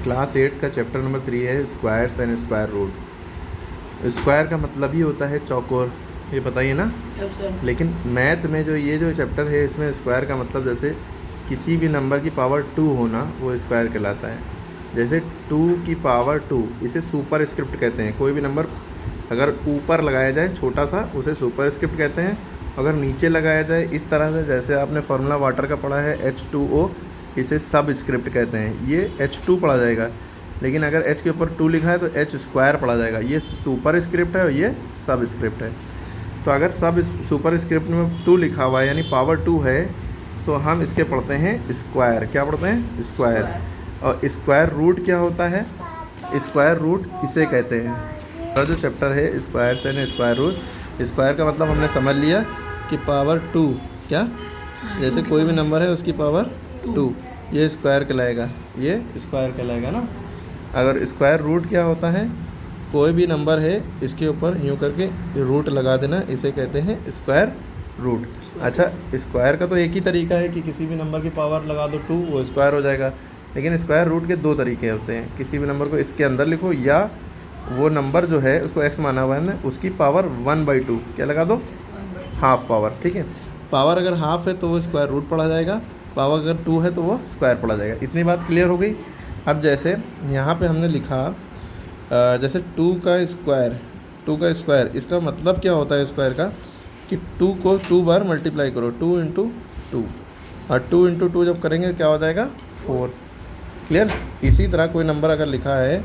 Class 8 का chapter number 3 है squares and square root. Square का मतलब ही होता है चौकोर, ये बताइए ना। लेकिन मैथ में जो चैप्टर है इसमें स्क्वायर का मतलब जैसे किसी भी नंबर की पावर 2 होना वो स्क्वायर कहलाता है। जैसे 2 की पावर 2 इसे सुपर स्क्रिप्ट कहते हैं। कोई भी नंबर अगर ऊपर लगाया जाए छोटा सा उसे सुपर स्क्रिप्ट कहते हैं। अगर नीचे लगाया जाए इस तरह से, जैसे आपने फार्मूला वाटर का पढ़ा है H2O, इसे सब स्क्रिप्ट कहते हैं। ये H2 पढ़ा जाएगा, लेकिन अगर H के ऊपर 2 लिखा है तो H स्क्वायर पढ़ा जाएगा। ये सुपर स्क्रिप्ट है और ये सब स्क्रिप्ट है। तो अगर सब सुपर स्क्रिप्ट में 2 लिखा हुआ है यानी पावर 2 है तो हम इसके पढ़ते हैं स्क्वायर। क्या पढ़ते हैं? स्क्वायर। और स्क्वायर रूट क्या होता है? स्क्वायर रूट इसे कहते हैं। और जो चैप्टर है squares and square root, square का मतलब हमने समझ लिया कि पावर 2, क्या जैसे कोई भी नंबर है उसकी पावर 2, ये स्क्वायर कहलाएगा, ये स्क्वायर कहलाएगा ना। अगर स्क्वायर रूट क्या होता है? कोई भी नंबर है इसके ऊपर यूँ करके रूट लगा देना, इसे कहते हैं स्क्वायर रूट। अच्छा, स्क्वायर का तो एक ही तरीका है कि किसी भी नंबर की पावर लगा दो 2, वो स्क्वायर हो जाएगा। लेकिन स्क्वायर रूट के 2 तरीके होते हैं। किसी भी नंबर को इसके अंदर लिखो, या वो नंबर जो है उसको x माना हुआ है ना, उसकी पावर 1/2 क्या लगा दो? Half power. ठीक है, पावर अगर हाफ है तो वो स्क्वायर रूट पढ़ा जाएगा, पावर अगर 2 है तो वो स्क्वायर पढ़ा जाएगा। इतनी बात क्लियर हो गई। अब जैसे यहाँ पे हमने लिखा जैसे 2 का स्क्वायर, इसका मतलब क्या होता है स्क्वायर का कि 2 को 2 बार मल्टीप्लाई करो, 2 × 2, और 2 × 2 जब करेंगे क्या हो जाएगा? 4। क्लियर। इसी तरह कोई नंबर अगर लिखा है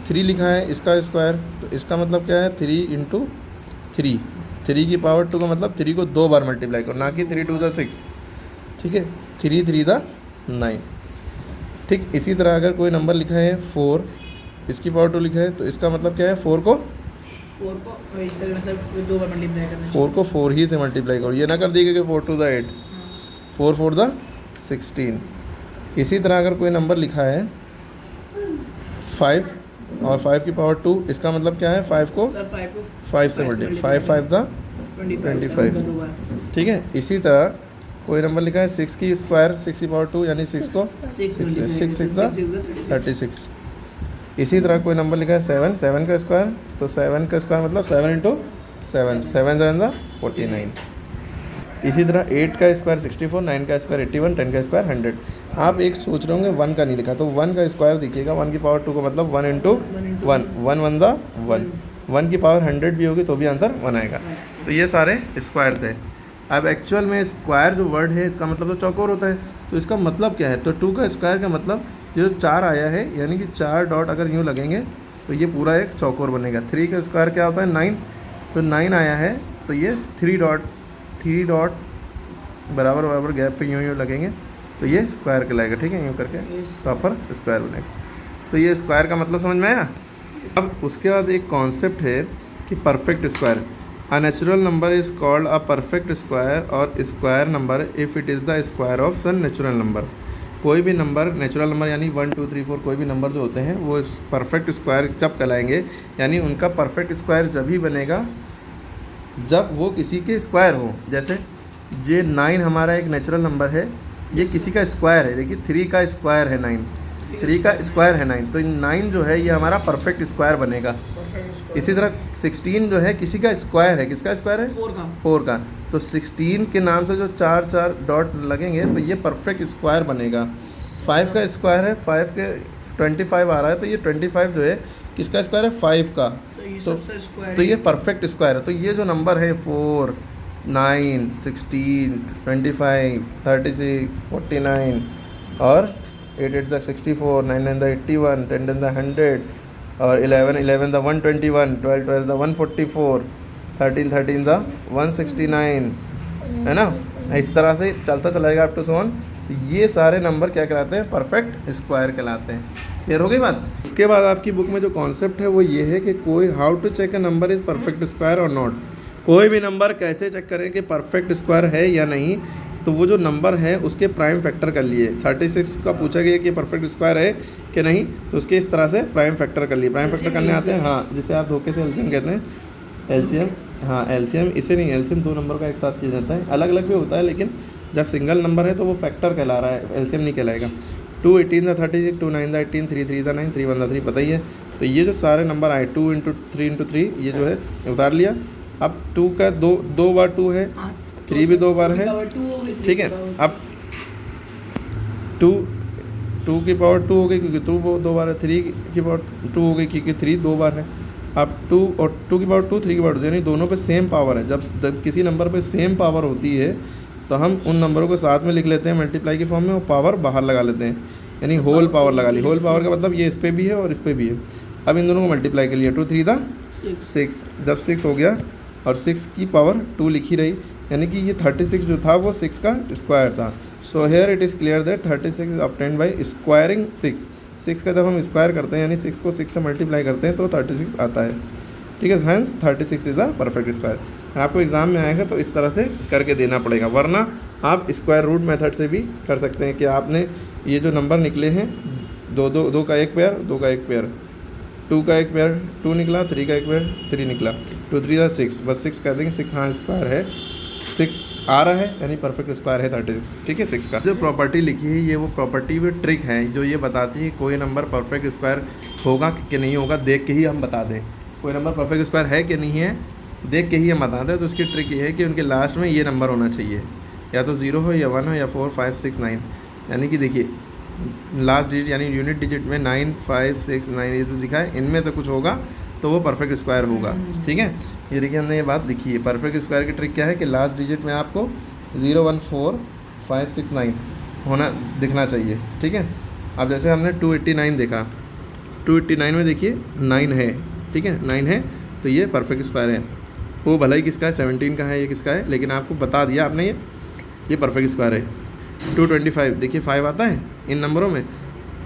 3 लिखा है इसका स्क्वायर, तो इसका मतलब क्या है? 3 × 3, 3 की पावर 2 का मतलब 3 को 2 बार मल्टीप्लाई करो, ना कि 3 × 2 = 6। ठीक है, 3 × 3 = 9। ठीक, इसी तरह अगर कोई नंबर लिखा है 4, इसकी पावर 2 लिखा है, तो इसका मतलब क्या है? 4 को 4 ही से मल्टीप्लाई करो, ये ना कर दिएगा कि 4 × 2 = 8, 4 × 4 = 16। इसी तरह अगर कोई नंबर लिखा है 5 और 5 की पावर 2, इसका मतलब क्या है? 5 को 5 से मल्टीप्लाई, 5 = 25। ठीक है, इसी तरह कोई नंबर लिखा है 6 की स्क्वायर, 6 की पावर 2 यानी 6 को 6 × 36। इसी तरह कोई नंबर लिखा है 7 का स्क्वायर, तो 7 का स्क्वायर मतलब 7 × 7, 7 × 7 = 49। इसी तरह 8 का स्क्वायर 64, 9 का स्क्वायर 81, 10 का स्क्वायर 100। आप एक सोच रहे होंगे 1 का नहीं लिखा, तो 1 का स्क्वायर देखिएगा, 1 की पावर 2 का मतलब 1 × 1, 1 1 की पावर 100 भी होगी तो भी आंसर 1 आएगा। तो ये सारे स्क्वायर थे। अब एक्चुअल में स्क्वायर जो वर्ड है इसका मतलब तो चौकोर होता है, तो इसका मतलब क्या है? तो 2 का स्क्वायर का मतलब जो 4 आया है, यानी कि 4 डॉट अगर यूँ लगेंगे तो ये पूरा एक चौकोर बनेगा। 3 का स्क्वायर क्या होता है? 9, तो 9 आया है तो ये 3 डॉट बराबर गैप पे यूँ लगेंगे तो ये स्क्वायर कहलाएगा। ठीक है, यूँ करके प्रॉपर स्क्वायर बनेगा। तो ये स्क्वायर का मतलब समझ में आया। अब उसके बाद एक कॉन्सेप्ट है कि perfect square. A natural number is called a perfect square और square number if it is the square of some natural number. कोई भी नंबर, नेचुरल नंबर यानी 1 2 3 4 कोई भी नंबर जो होते हैं वो परफेक्ट स्क्वायर जब कहलाएंगे, यानी उनका परफेक्ट स्क्वायर जब ही बनेगा जब वो किसी के स्क्वायर हो। जैसे ये 9 हमारा एक नेचुरल नंबर है, ये किसी का स्क्वायर है। देखिए 3 का स्क्वायर है 9, 3 का स्क्वायर है 9, तो 9 जो है ये हमारा परफेक्ट स्क्वायर बनेगा। इसी तरह 16 जो है किसी का स्क्वायर है, किसका स्क्वायर है? 4 का। तो 16 के नाम से जो 4 डॉट लगेंगे तो ये परफेक्ट स्क्वायर बनेगा। 5 का स्क्वायर है, 5 के 25 आ रहा है, तो ये 25 जो है किसका स्क्वायर है? 5 का। तो ये परफेक्ट स्क्वायर है। तो ये जो नंबर है 4 9 16 25 36 49 और 8 8 64, 9 9 81, 10 10 100 और 11 11 121, 12 12 144, 13 13 169, है ना। इस तरह से चलता चलाएगा अप टू 7। ये सारे नंबर क्या कहलाते हैं? परफेक्ट स्क्वायर कहलाते हैं। क्लियर हो गई बात। उसके बाद आपकी बुक में जो कॉन्सेप्ट है वो ये है कि कोई how to check a number is perfect square और नॉट। कोई भी नंबर कैसे चेक करें कि परफेक्ट स्क्वायर है या नहीं, तो वो जो नंबर है उसके प्राइम फैक्टर कर लिए। 36 का पूछा गया कि परफेक्ट स्क्वायर है कि नहीं, तो उसके इस तरह से प्राइम फैक्टर कर लिए। प्राइम फैक्टर करने आते हैं, हाँ, जिसे आप धोखे से एलसीएम कहते हैं। एलसीएम, हाँ, एलसीएम इसे नहीं, एलसीएम 2 नंबर का एक साथ किया जाता है। अलग अलग भी होता है, लेकिन जब सिंगल नंबर है तो वो फैक्टर कहला रहा है, एलसीएम नहीं कहलाएगा। 2 18 था 36, 2 9 था 18, 3 3 था 9, 3 1 था 3, पता ही है। तो ये जो सारे नंबर आए 2 × 3 × 3 ये जो है उतार लिया। अब 2 का दो बार 2 है, 3 भी 2 बार है, ठीक है। अब 2 की पावर 2 हो गई क्योंकि 2 2 बार है, 3 की पावर 2 हो गई क्योंकि 3 2 बार है। अब 2 और 2 की पावर 2, 3 की पावर 2, यानी दोनों पे सेम पावर है। जब किसी नंबर पे सेम पावर होती है तो हम उन नंबरों को साथ में लिख लेते हैं मल्टीप्लाई की फॉर्म में, और पावर बाहर लगा लेते हैं, यानी होल पावर लगा ली। होल पावर का मतलब ये इस पर भी है और इस पर भी है। अब इन दोनों को मल्टीप्लाई कर लिया, 2 3 था 6, जब 6 हो गया और 6 की पावर 2 लिखी रही, यानी कि ये 36 जो था वो 6 का स्क्वायर था। So here it is clear that 36 is obtained by squaring 6 का जब हम स्क्वायर करते हैं यानी 6 को 6 से मल्टीप्लाई करते हैं तो 36 आता है, ठीक है। Hence 36 is a perfect square. आपको एग्जाम में आएगा तो इस तरह से करके देना पड़ेगा, वरना आप स्क्वायर रूट मेथड से भी कर सकते हैं कि आपने ये जो नंबर निकले हैं दो का एक पेयर, 2 का एक पेयर, 2 का एक पेयर 2 निकला, 3 का एक पेयर 3 निकला, 2 3 था 6, बस 6 कर देंगे। 6 हाँ स्क्वायर है, 6 आ रहा है यानी परफेक्ट स्क्वायर है 36, ठीक है। 6 का जो प्रॉपर्टी लिखी है ये वो प्रॉपर्टी वो ट्रिक है जो ये बताती है कोई नंबर परफेक्ट स्क्वायर होगा कि नहीं होगा, देख के ही हम बता दें। कोई नंबर परफेक्ट स्क्वायर है कि नहीं है देख के ही हम बता दें। तो उसकी ट्रिक ये है कि उनके लास्ट में ये नंबर होना चाहिए, या तो 0 हो या 1 हो या 4 5 6 9, यानी कि देखिए लास्ट डिजिट यानी यूनिट डिजिट में 9 5 6 9 ये तो दिखा है, इनमें से कुछ होगा तो वो परफेक्ट स्क्वायर होगा, ठीक है। ये देखिए हमने ये बात लिखी है। परफेक्ट स्क्वायर की ट्रिक क्या है कि लास्ट डिजिट में आपको 0 1 4 5 6 9 होना दिखना चाहिए, ठीक है। अब जैसे हमने 289 देखा, 289 में देखिए 9 है, ठीक है, 9 है तो ये परफेक्ट स्क्वायर है। वो भला ही किसका है 17 का है, ये किसका है, लेकिन आपको बता दिया आपने ये परफेक्ट स्क्वायर है। 225 देखिए 5 आता है इन नंबरों में,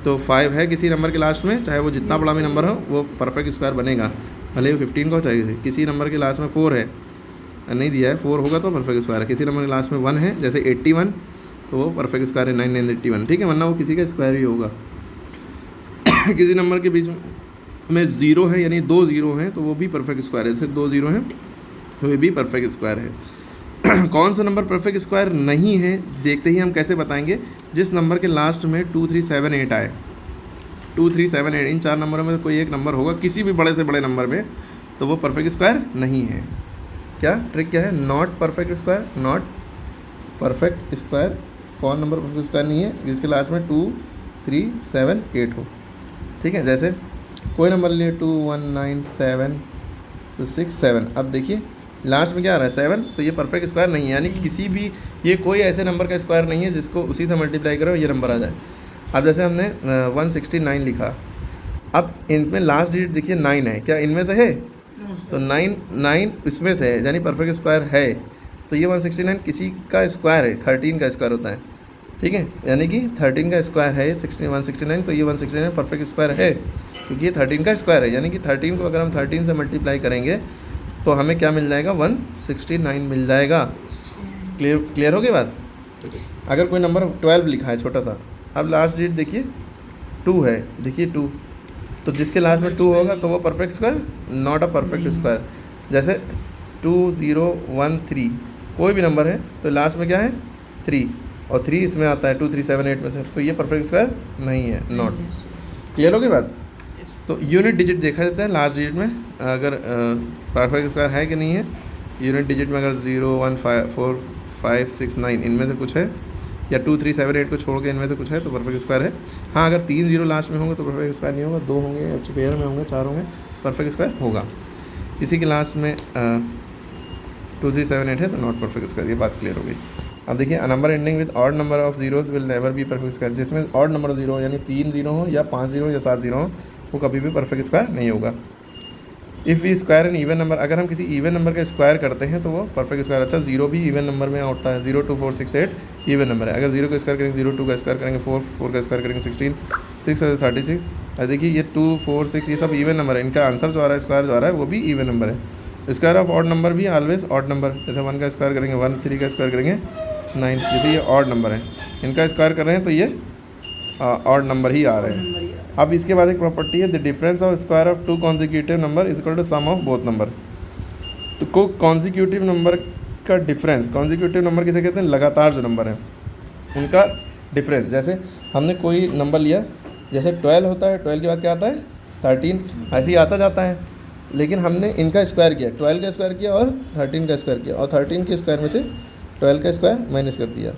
तो 5 है किसी नंबर के लास्ट में, चाहे वो जितना बड़ा भी नंबर हो वो परफेक्ट स्क्वायर बनेगा, भले ही 15 का हो चाहिए। किसी नंबर के लास्ट में 4 है, नहीं दिया है 4 होगा तो परफेक्ट स्क्वायर है। किसी नंबर के लास्ट में 1 है जैसे 81 तो वो परफेक्ट स्क्वायर है 981, ठीक है, वरना वो किसी का स्क्वायर ही होगा। किसी नंबर के बीच में 0 है यानी 2 0 हैं तो वो भी परफेक्ट स्क्वायर है, जैसे 2 0 हैं तो ये भी परफेक्ट स्क्वायर है। कौन सा नंबर परफेक्ट स्क्वायर नहीं है देखते ही हम कैसे बताएंगे, जिस नंबर के लास्ट में 2 3 7 8 आए, 2 3 7 8 इन 4 नंबरों में कोई एक नंबर होगा किसी भी बड़े से बड़े नंबर में, तो वो परफेक्ट स्क्वायर नहीं है। क्या ट्रिक क्या है, not perfect square, not perfect square. कौन नंबर परफेक्ट स्क्वायर नहीं है जिसके लास्ट में 2 3 7 8 हो, ठीक है। जैसे कोई नंबर लिए 2 1 9 7 2 6 7, अब देखिए लास्ट में क्या आ रहा है 7, तो ये परफेक्ट स्क्वायर नहीं है, यानी किसी भी ये कोई ऐसे नंबर का स्क्वायर नहीं है जिसको उसी से मल्टीप्लाई करो ये नंबर आ जाए। अब जैसे हमने 169 लिखा, अब इनमें लास्ट डिजिट देखिए 9 है, क्या इनमें से है, तो 9 इसमें से है यानी परफेक्ट स्क्वायर है। तो ये 169 किसी का स्क्वायर है, 13 का स्क्वायर होता है, ठीक है, यानी कि 13 का स्क्वायर है 169, तो ये 169 परफेक्ट स्क्वायर है क्योंकि ये 13 का स्क्वायर है। यानी कि 13 को अगर हम 13 से मल्टीप्लाई करेंगे तो हमें क्या मिल जाएगा 169 मिल जाएगा। क्लियर हो गई बात। अगर कोई नंबर 12 लिखा है छोटा सा, अब लास्ट डिजिट देखिए 2 है, देखिए 2, तो जिसके लास्ट में 2 होगा तो वो perfect square, not a perfect square. जैसे 2 0 1 3 कोई भी नंबर है तो लास्ट में क्या है 3, और 3 इसमें आता है 2 3 7 8 में से, तो ये परफेक्ट स्क्वायर नहीं है, नॉट। क्लियर हो गई बात। तो यूनिट डिजिट देखा जाता है लास्ट डिजिट में, अगर परफेक्ट स्क्वायर है कि नहीं है। यूनिट डिजिट में अगर 0 1 5 4 5 6 9 इनमें से कुछ है, या 2 3 7 8 को छोड़ के इनमें से कुछ है तो परफेक्ट स्क्वायर है। हाँ अगर 3 0 लास्ट में होंगे तो परफेक्ट स्क्वायर नहीं होगा, 2 होंगे या पेयर में होंगे 4 होंगे परफेक्ट स्क्वायर होगा। इसी के लास्ट में 2 3 7 8 है तो नॉट परफेक्ट स्क्वायर, ये बात क्लियर हो गई। अब देखिए a number ending with odd number of zeros will never be perfect square, जिसमें ऑड नंबर 0 यानी 3 0 हो या 5 0 या 7 0 हो वो कभी भी परफेक्ट स्क्वायर नहीं होगा। If we square an even number, अगर हम किसी इवन नंबर का स्क्वायर करते हैं तो वो परफेक्ट स्क्वायर। अच्छा 0 भी इवन नंबर में होता है, 0 2 4 6 8 इवन नंबर है। अगर 0 का स्क्वायर करेंगे 0, 2 का स्क्वायर करेंगे 4, 4 का स्क्वायर करेंगे 16, 6 36। और देखिए ये 2 4 6 ये सब इवन नंबर है, इनका आंसर जो आ रहा है स्क्वायर जो आ रहा है वो भी इवन नंबर है। स्क्वायर ऑफ ऑड नंबर भी ऑलवेज ऑड नंबर, जैसे 1 का स्क्वायर करेंगे 1, 3 का स्क्वायर करेंगे 9, जैसे ये ऑड नंबर है, इनका स्क्वायर कर रहे हैं तो ये ऑड नंबर ही आ रहे हैं। अब इसके बाद एक प्रॉपर्टी है, the difference of square of 2 consecutive number is equal to sum of both number. तो को कॉन्जिक्यूटिव नंबर का डिफरेंस, कॉन्जिक्यूटिव नंबर किसे कहते हैं, लगातार जो नंबर है उनका डिफरेंस। जैसे हमने कोई नंबर लिया, जैसे 12 होता है, 12 के बाद क्या आता है 13, ऐसे ही आता जाता है। लेकिन हमने इनका स्क्वायर किया, 12 का स्क्वायर किया और 13 का स्क्वायर किया, और 13 के स्क्वायर में से 12 का स्क्वायर माइनस कर दिया,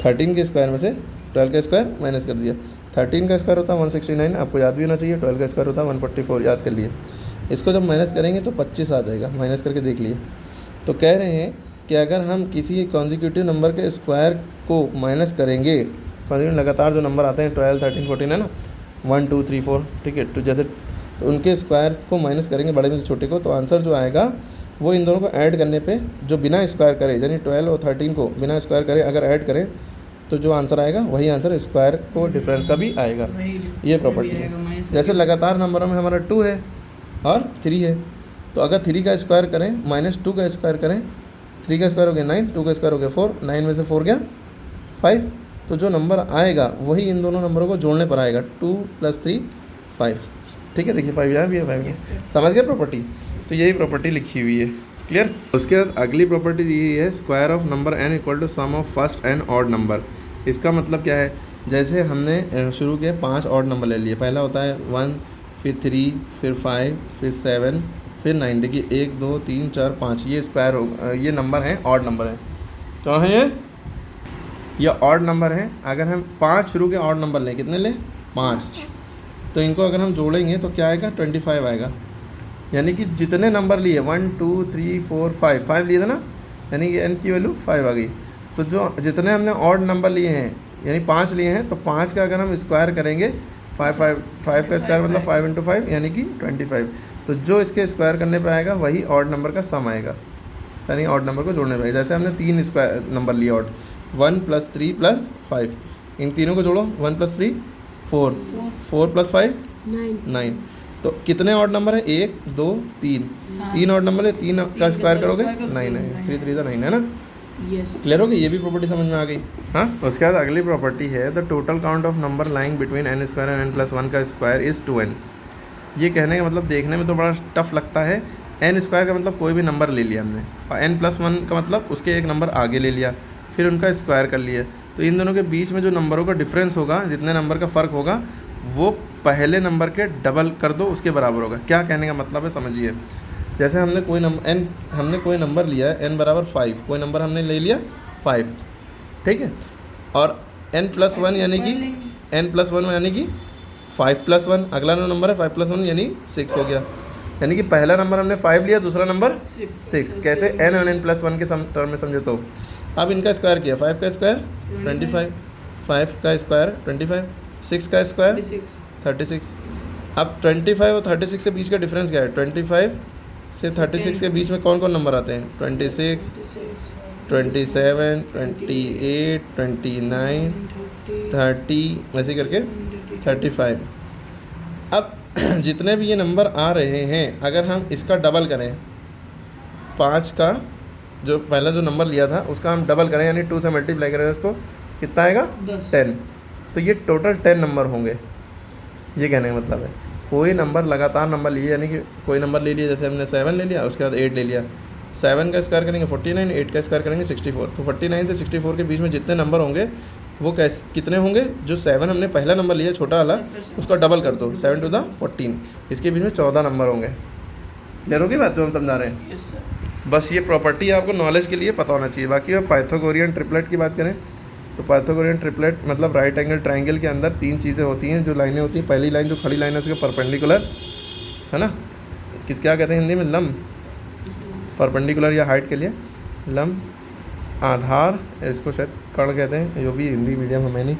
13 के स्क्वायर में से 12 का स्क्वायर माइनस कर दिया। 13 का स्क्वायर होता है 169, आपको याद भी होना चाहिए। 12 का स्क्वायर होता है 144, याद कर लिए। इसको जब माइनस करेंगे तो 25 आ जाएगा, माइनस करके देख लिए। तो कह रहे हैं कि अगर हम किसी कॉन्जिक्यूटिव नंबर के स्क्वायर को माइनस करेंगे, कॉन्जिक्यूटिव लगातार जो नंबर आते हैं 12, 13, 14 है ना, 1, 2, 3, 4, ठीक है, तो जैसे तो उनके स्क्वायर्स को माइनस करेंगे बड़े में से छोटे को, तो आंसर जो आएगा वो इन दोनों को ऐड करने पे जो बिना स्क्वायर करे, यानी 12 और 13 को बिना स्क्वायर करे अगर ऐड करें तो जो आंसर आएगा वही आंसर स्क्वायर को डिफरेंस का भी आएगा। ये प्रॉपर्टी है। जैसे लगातार नंबरों में हमारा 2 है और 3 है, तो अगर 3 का स्क्वायर करें माइनस 2 का स्क्वायर करें, 3 का स्क्वायर हो गया 9, 2 का स्क्वायर हो गया 4, 9 में से 4 गया 5, तो जो नंबर आएगा वही इन दोनों नंबरों को जोड़ने पर आएगा, 2 + 3 5। ठीक है, देखिए 5 यहाँ भी है, 5 समझ गए प्रॉपर्टी। तो यही प्रॉपर्टी लिखी हुई है, क्लियर। उसके बाद अगली प्रॉपर्टी यही है, square of number n = sum of first n odd number. इसका मतलब क्या है, जैसे हमने शुरू के 5 ऑड नंबर ले लिए, पहला होता है 1, फिर 3, फिर 5, फिर 7, फिर 9। देखिए 1, 2, 3, 4, 5 ये स्क्वायर हो, ये नंबर हैं, ऑड नंबर हैं। तो है ये ऑड नंबर हैं। अगर हम 5 शुरू के ऑड नंबर लें, कितने लें 5, तो इनको अगर हम जोड़ेंगे तो क्या आएगा 25 आएगा। यानी कि जितने नंबर लिए 1, 2, 3, 4, 5 लिए थे ना, यानी कि n की वैल्यू 5 आ गई। तो जो जितने हमने ऑड नंबर लिए हैं यानी 5 लिए हैं, तो 5 का अगर हम स्क्वायर करेंगे 5 का स्क्वायर मतलब 5 × 5 यानी कि 25। तो जो इसके स्क्वायर करने पे आएगा वही ऑड नंबर का सम आएगा, यानी ऑड नंबर को जोड़ने पे। जैसे हमने 3 स्क्वायर नंबर लिए ऑड, 1 + 3 + 5, इन तीनों को जोड़ो, 1 + 3 4, 4 + 5 9। तो कितने ऑड नंबर है 1, 2, 3, 3 ऑड नंबर है, 3 का स्क्वायर करोगे 9 है, 3 3 9 है ना। क्लियर हो गई, ये भी प्रॉपर्टी समझ में आ गई। हाँ, उसके बाद अगली प्रॉपर्टी है, the total count of number lying between n² and n + 1 का स्क्वायर इज़ 2n। ये कहने का मतलब देखने में तो बड़ा टफ लगता है। n² का मतलब कोई भी नंबर ले लिया हमने, और n + 1 का मतलब उसके एक नंबर आगे ले लिया, फिर उनका स्क्वायर कर लिया। तो इन दोनों के बीच में जो नंबरों का डिफरेंस होगा, जितने नंबर का फ़र्क होगा, वो पहले नंबर के डबल कर दो, उसके बराबर होगा। क्या कहने का मतलब है समझिए। जैसे हमने कोई नंबर लिया है n = 5, कोई नंबर हमने ले लिया 5, ठीक है, और n + 1 यानी कि n + 1 यानी कि 5 + 1, अगला नंबर है 5 + 1 यानी 6 हो गया। यानी कि पहला नंबर हमने 5 लिया, दूसरा नंबर 6। कैसे n और n + 1 के टर्म में समझे। तो अब इनका स्क्वायर किया, 5 का स्क्वायर 25, 5 का स्क्वायर 25, 6 का स्क्वायर 36। अब 25 और 36 के बीच का डिफरेंस क्या है, 25 से 36 के बीच में कौन कौन नंबर आते हैं, 26, 27, 28, 29, 30, ऐसे करके 35। अब जितने भी ये नंबर आ रहे हैं, अगर हम इसका डबल करें, 5 का जो पहला जो नंबर लिया था उसका हम डबल करें, यानी 2 से मल्टीप्लाई करें उसको, कितना आएगा 10। तो ये टोटल 10 नंबर होंगे। ये कहने का मतलब है कोई नंबर लगातार नंबर लिए, यानी कि कोई नंबर ले लिया, जैसे हमने 7 ले लिया, उसके बाद 8 ले लिया, 7 का स्क्वायर करेंगे 49, 8 का स्क्वायर करेंगे 64। तो 49 से 64 के बीच में जितने नंबर होंगे वो कितने होंगे, जो 7 हमने पहला नंबर लिया छोटा वाला, उसका डबल कर दो, 7 × 14, इसके बीच में 14 नंबर होंगे। क्लियर होगी बात जो हम समझा रहे हैं। बस ये प्रॉपर्टी आपको नॉलेज के लिए पता होना चाहिए। बाकी अब पाइथागोरियन ट्रिपलेट की बात करें तो पाइथागोरियन ट्रिपलेट मतलब राइट एंगल ट्रायंगल के अंदर 3 चीज़ें होती हैं, जो लाइनें होती हैं। पहली लाइन जो खड़ी लाइन है उसके परपेंडिकुलर है ना, क्या कहते हैं हिंदी में, लंब, परपेंडिकुलर या हाइट के लिए लंब, आधार, इसको शायद कर्ण कहते हैं, जो भी हिंदी मीडियम हमें नहीं।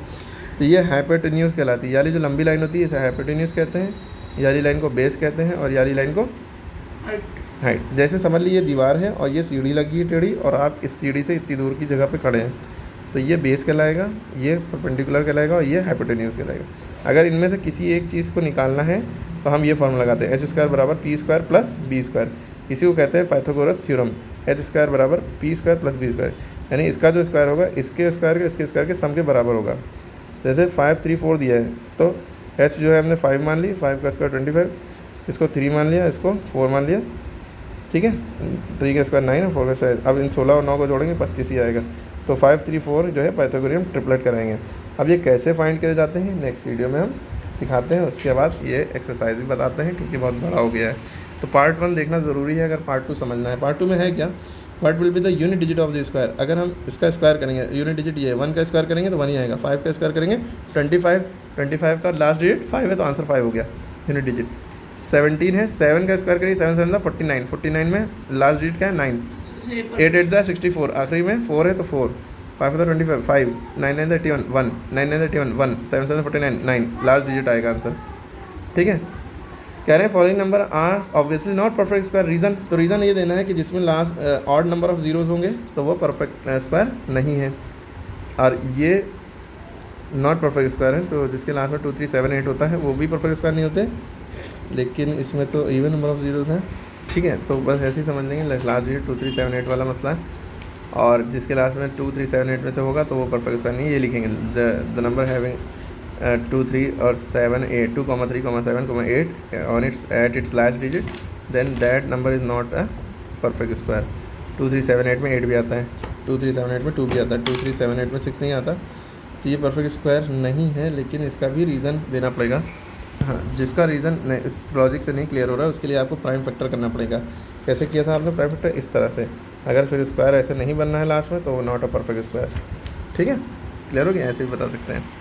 तो ये हाइपोटेन्यूज कहलाती है, यानी जो लंबी लाइन होती है इसे हाइपोटेन्यूज कहते हैं, याली लाइन को बेस कहते हैं, और याली लाइन को हाइट। जैसे समझ लीजिए दीवार है और ये सीढ़ी लगी है टेढ़ी, और आप इस सीढ़ी से इतनी दूर की जगह पे खड़े हैं, तो ये बेस कहलाएगा, ये परपेंडिकुलर कहलाएगा, और ये हाइपोटेन्यूज कहलाएगा। अगर इनमें से किसी एक चीज़ को निकालना है तो हम ये फॉर्मूला लगाते हैं, h² = p² + b²। इसी को कहते हैं Pythagoras theorem, h² = p² + b²। यानी इसका जो स्क्वायर होगा इसके स्क्वायर के इसके स्क्वायर के सम के बराबर होगा। जैसे 5, 3, 4 दिया है, तो h जो है हमने 5 मान ली, 5 का स्क्वायर 25, इसको 3 मान लिया, इसको 4 मान लिया, ठीक है, 3 का स्क्वायर 9 और 4 का स्क्वायर। अब इन 16 और 9 को जोड़ेंगे 25 ही आएगा। तो 5, 3, 4 जो है पाइथागोरियन ट्रिपलेट कराएंगे। अब ये कैसे फाइंड करे जाते हैं नेक्स्ट वीडियो में हम दिखाते हैं, उसके बाद ये एक्सरसाइज भी बताते हैं क्योंकि बहुत बड़ा हो गया है। तो पार्ट 1 देखना ज़रूरी है अगर पार्ट 2 समझना है। पार्ट 2 में है क्या, what will be the unit digit of the square. अगर हम इसका स्क्वायर करेंगे, यूनिट डिजिट ये 1 का स्क्वायर करेंगे तो 1 ही आएगा, 5 का स्क्वायर करेंगे 25, 25 का लास्ट डिजिट 5 है तो आंसर 5 हो गया यूनिट डिजिट। 17 है, 7 का स्क्वायर करेंगे 7 7 49, 49 में लास्ट डिजिट क्या है 9, 8 8 द 64, आखिरी में 4 है तो 4, 5 है तो 25, 5, 9 9 31 1, 9 9 31 1, 7 7 49 9, लास्ट डिजिट आएगा आंसर। ठीक है, कह रहे हैं following number are obviously not perfect square. Reason, तो रीज़न ये देना है कि जिसमें last odd number of zeros होंगे तो वो परफेक्ट स्क्वायर नहीं है, और ये नॉट परफेक्ट स्क्वायर है, तो जिसके लास्ट में 2 3 7 8 होता है वो भी परफेक्ट स्क्वायर नहीं होते, लेकिन इसमें तो इवन नंबर ऑफ जीरोज हैं। ठीक है, तो बस ऐसे ही समझ लेंगे, लास्ट डिजिट 2 3 7 8 वाला मसला है, और जिसके लास्ट में 2 3 7 8 में से होगा तो वो परफेक्ट स्क्वायर नहीं है। ये लिखेंगे द नंबर हैविंग 2 3 और 7 8 2 3 7 8 on its at its last digit, then that number is not a perfect square। 2 3 7 8 में 8 भी आता है, 2 3 7 8 में 2 भी आता है, 2 3 7 8 में 6 नहीं आता, तो ये परफेक्ट स्क्वायर नहीं है। लेकिन इसका भी रीज़न देना पड़ेगा। हाँ, जिसका रीज़न इस लॉजिक से नहीं क्लियर हो रहा है उसके लिए आपको प्राइम फैक्टर करना पड़ेगा। कैसे किया था आपने प्राइम फैक्टर, इस तरह से। अगर फिर स्क्वायर ऐसे नहीं बनना है लास्ट में तो वो नॉट अ परफेक्ट स्क्वायर। ठीक है, क्लियर हो गया, ऐसे भी बता सकते हैं।